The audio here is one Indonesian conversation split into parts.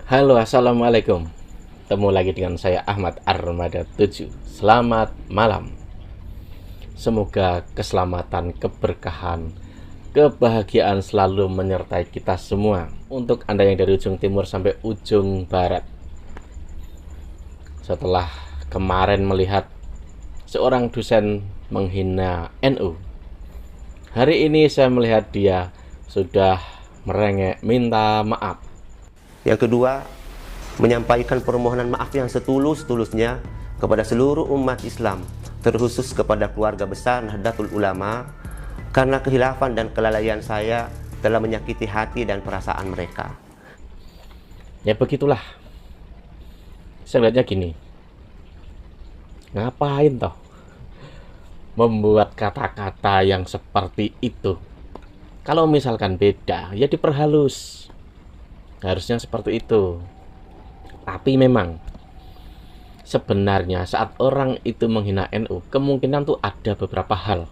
Halo, assalamualaikum. Ketemu lagi dengan saya Ahmad Armada 7. Selamat malam. Semoga keselamatan, keberkahan, kebahagiaan selalu menyertai kita semua. Untuk Anda yang dari ujung timur sampai ujung barat. Setelah kemarin melihat seorang dosen menghina NU, hari ini saya melihat dia sudah merengek minta maaf. Yang kedua, menyampaikan permohonan maaf yang setulus-tulusnya kepada seluruh umat Islam, terkhusus kepada keluarga besar Nahdlatul Ulama, karena khilafan dan kelalaian saya telah menyakiti hati dan perasaan mereka. Ya begitulah. Saya lihatnya gini, ngapain toh membuat kata-kata yang seperti itu? Kalau misalkan beda, ya diperhalus. Harusnya seperti itu. Tapi memang sebenarnya saat orang itu menghina NU, kemungkinan tuh ada beberapa hal.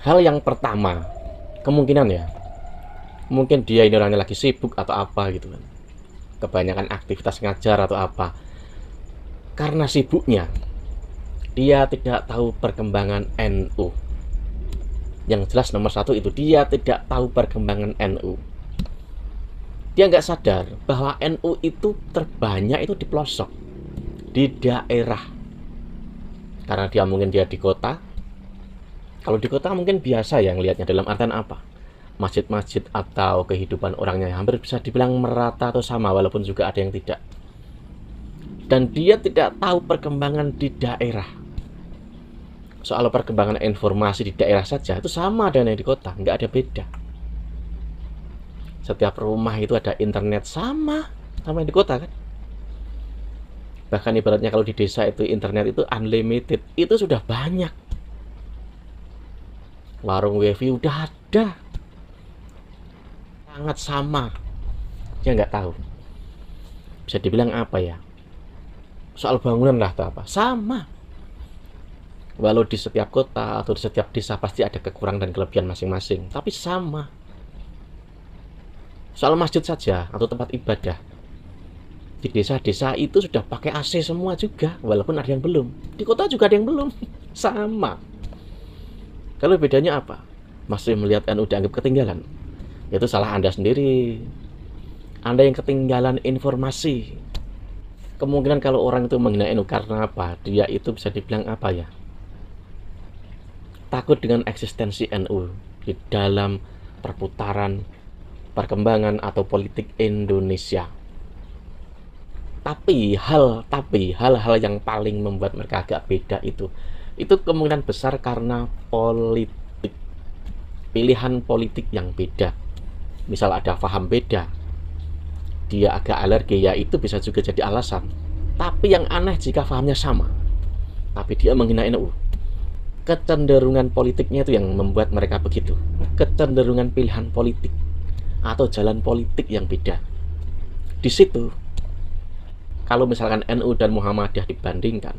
Hal yang pertama, kemungkinan ya, mungkin dia ini orangnya lagi sibuk atau apa gitu kan. Kebanyakan aktivitas ngajar atau apa. Karena sibuknya, dia tidak tahu perkembangan NU. Yang jelas nomor satu itu, dia tidak tahu perkembangan NU. Dia nggak sadar bahwa NU itu terbanyak itu di pelosok, di daerah. Karena dia di kota. Kalau di kota mungkin biasa ya ngelihatnya, dalam artian apa? Masjid-masjid atau kehidupan orangnya hampir bisa dibilang merata atau sama, walaupun juga ada yang tidak. Dan dia tidak tahu perkembangan di daerah. Soal perkembangan informasi di daerah saja itu sama dengan yang di kota, nggak ada beda. Setiap rumah itu ada internet, sama yang di kota kan. Bahkan ibaratnya kalau di desa itu internet itu unlimited, itu sudah banyak. Warung wifi udah ada, sangat sama. Dia nggak tahu, bisa dibilang apa ya, soal bangunan lah atau apa, sama. Walau di setiap kota atau di setiap desa pasti ada kekurangan dan kelebihan masing-masing, tapi sama. Soal masjid saja atau tempat ibadah, di desa-desa itu sudah pakai AC semua juga, walaupun ada yang belum. Di kota juga ada yang belum. Sama. Kalau bedanya apa? Masih melihat NU dianggap ketinggalan. Itu salah Anda sendiri. Anda yang ketinggalan informasi. Kemungkinan kalau orang itu menghina NU karena apa? Dia itu bisa dibilang apa ya? Takut dengan eksistensi NU di dalam perputaran perkembangan atau politik Indonesia. Tapi hal-hal yang paling membuat mereka agak beda itu kemungkinan besar karena politik, pilihan politik yang beda. Misal ada paham beda, dia agak alergi, ya itu bisa juga jadi alasan. Tapi yang aneh jika pahamnya sama, tapi dia menghina NU. Kecenderungan politiknya itu yang membuat mereka begitu. Kecenderungan pilihan politik atau jalan politik yang beda. Di situ, kalau misalkan NU dan Muhammadiyah dibandingkan,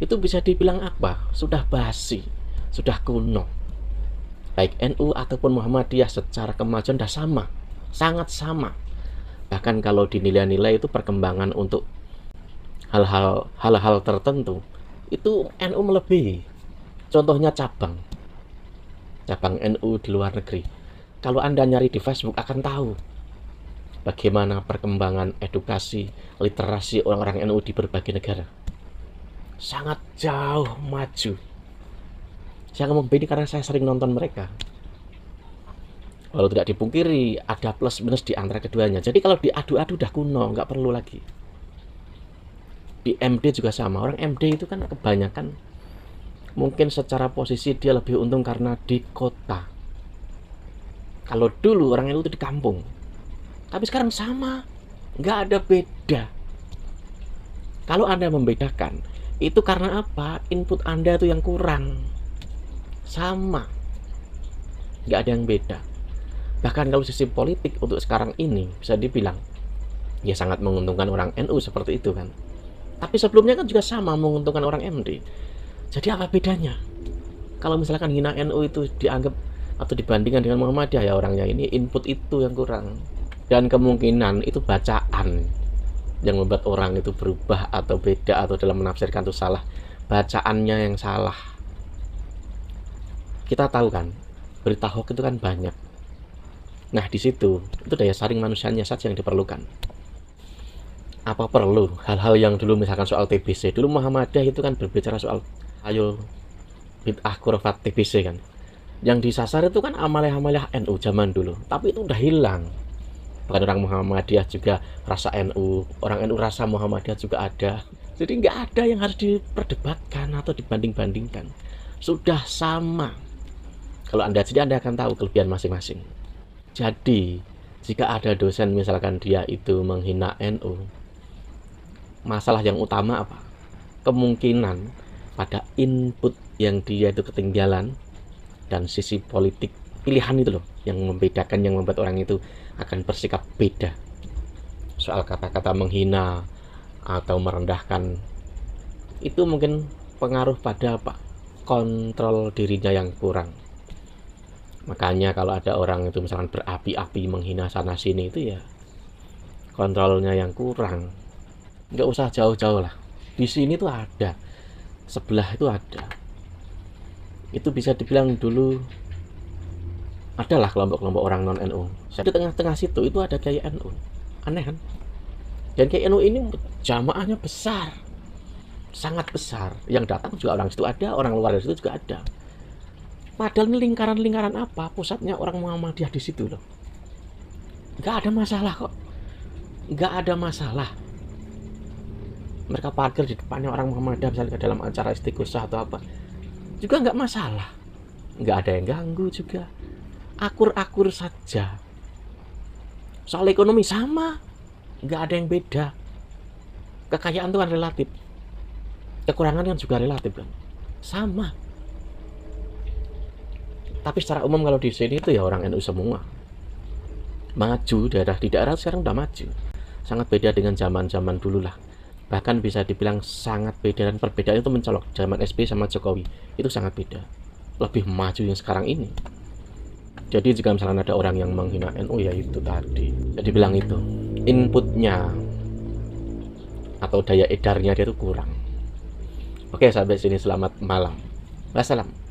itu bisa dibilang apa? Sudah basi, sudah kuno. Baik NU ataupun Muhammadiyah secara kemajuan sudah sama, sangat sama. Bahkan kalau dinilai-nilai itu perkembangan untuk hal-hal tertentu, itu NU melebihi. Contohnya cabang NU di luar negeri. Kalau Anda nyari di Facebook akan tahu bagaimana perkembangan edukasi, literasi orang-orang NU di berbagai negara. Sangat jauh maju. Saya ngomong begini karena saya sering nonton mereka. Walau tidak dipungkiri, ada plus minus di antara keduanya. Jadi kalau diadu-adu udah kuno, nggak perlu lagi. Di MD juga sama. Orang MD itu kan kebanyakan mungkin secara posisi dia lebih untung karena di kota. Kalau dulu orang itu di kampung, tapi sekarang sama, nggak ada beda. Kalau Anda membedakan, itu karena apa? Input Anda itu yang kurang. Sama, nggak ada yang beda. Bahkan kalau sisi politik untuk sekarang ini bisa dibilang, ya sangat menguntungkan orang NU seperti itu kan. Tapi sebelumnya kan juga sama menguntungkan orang MD. Jadi apa bedanya? Kalau misalkan hina NU itu dianggap atau dibandingkan dengan Muhammadiyah, ya orangnya ini input itu yang kurang. Dan kemungkinan itu bacaan yang membuat orang itu berubah atau beda atau dalam menafsirkan itu salah. Bacaannya yang salah. Kita tahu kan, berita hoax itu kan banyak. Nah di situ itu daya saring manusianya saja yang diperlukan. Apa perlu hal-hal yang dulu misalkan soal TBC, dulu Muhammadiyah itu kan berbicara soal ayo bid'ah khurafat TBC kan. Yang disasar itu kan amalia-amalia NU zaman dulu, tapi itu udah hilang. Bahkan orang Muhammadiyah juga rasa NU, orang NU rasa Muhammadiyah juga ada. Jadi nggak ada yang harus diperdebatkan atau dibanding-bandingkan. Sudah sama. Kalau Anda akan tahu kelebihan masing-masing. Jadi jika ada dosen misalkan dia itu menghina NU, masalah yang utama apa? Kemungkinan pada input yang dia itu ketinggalan dan sisi politik pilihan itu loh yang membedakan, yang membuat orang itu akan bersikap beda soal kata-kata menghina atau merendahkan. Itu mungkin pengaruh pada apa? Kontrol dirinya yang kurang. Makanya kalau ada orang itu misalkan berapi-api menghina sana sini, itu ya kontrolnya yang kurang. Nggak usah jauh-jauh lah, di sini tuh ada, sebelah itu ada. Itu bisa dibilang dulu adalah kelompok-kelompok orang non-NU. Di tengah-tengah situ itu ada Kiai NU. Aneh kan? Dan Kiai NU ini jamaahnya besar, sangat besar. Yang datang juga orang situ ada, orang luar dari situ juga ada. Padahal ini lingkaran-lingkaran apa? Pusatnya orang Muhammadiyah di situ loh. Nggak ada masalah kok. Nggak ada masalah. Mereka parkir di depannya orang Muhammadiyah misalnya dalam acara istighosah atau apa, juga nggak masalah. Nggak ada yang ganggu juga. Akur-akur saja. Soal ekonomi sama, nggak ada yang beda. Kekayaan itu kan relatif, kekurangan kan juga relatif kan, sama. Tapi secara umum kalau di sini itu ya orang NU semua. Maju di daerah sekarang udah maju. Sangat beda dengan zaman-zaman dulu lah. Bahkan bisa dibilang sangat beda, dan perbedaan itu mencolok. Zaman SBY sama Jokowi itu sangat beda. Lebih maju yang sekarang ini. Jadi jika misalnya ada orang yang menghina NU, ya itu tadi. Jadi bilang itu inputnya atau daya edarnya dia itu kurang. Oke, sampai sini selamat malam. Wassalam.